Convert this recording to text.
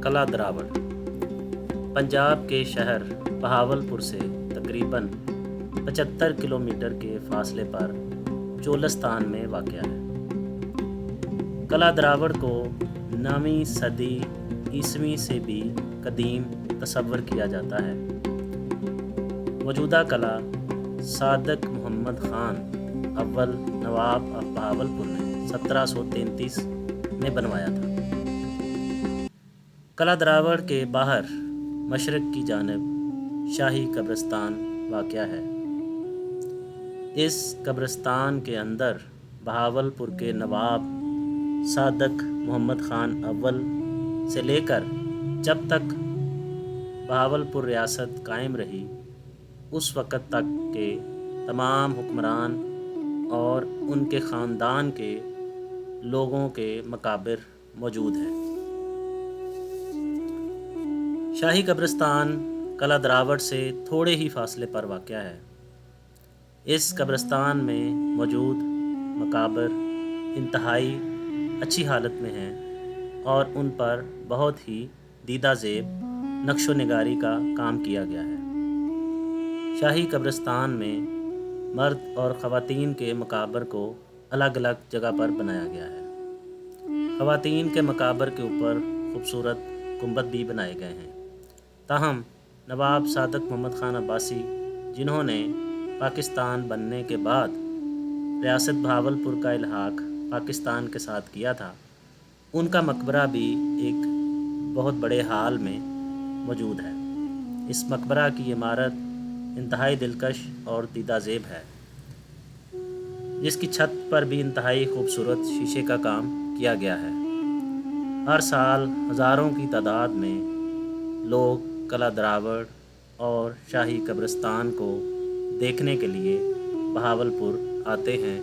कला द्रावड़ पंजाब के शहर बहावलपुर से तकरीबन 75 किलोमीटर के फासले पर चोलस्तान में वाक़या है। कला द्रावड़ को 9वीं सदी ईस्वी से भी कदीम तस्वर किया जाता है। मौजूदा कला सादक मोहम्मद खान अव्वल नवाब ऑफ बहावलपुर ने 1733 में बनवाया था। कला द्रावड़ के बाहर मशरक़ की जानिब शाही कब्रिस्तान वाक़या है। इस कब्रिस्तान के अंदर बहावलपुर के नवाब सादक मोहम्मद खान अव्वल से लेकर जब तक बहावलपुर रियासत कायम रही उस वक़्त तक के तमाम हुक्मरान और उनके ख़ानदान के लोगों के मकाबिर मौजूद हैं। शाही कब्रिस्तान कला द्रावड़ से थोड़े ही फासले पर वाक़या है। इस कब्रिस्तान में मौजूद मकाबर इंतहाई अच्छी हालत में हैं और उन पर बहुत ही दीदा ज़ेब नक्शो निगारी का काम किया गया है। शाही कब्रिस्तान में मर्द और ख़वातीन के मकाबर को अलग अलग जगह पर बनाया गया है। ख़वातीन के मकाबर के ऊपर खूबसूरत गुंबद भी बनाए गए हैं। ताहम नवाब सादक मोहम्मद ख़ान अब्बासी जिन्होंने पाकिस्तान बनने के बाद रियासत बहावलपुर का इल्हाक़ पाकिस्तान के साथ किया था, उनका मकबरा भी एक बहुत बड़े हाल में मौजूद है। इस मकबरा की इमारत इंतहाई दिलकश और दीदा ज़ेब है, जिसकी छत पर भी इंतहाई खूबसूरत शीशे का काम किया गया है। हर साल हज़ारों की तादाद में लोग कला द्रावड़ और शाही कब्रिस्तान को देखने के लिए बहावलपुर आते हैं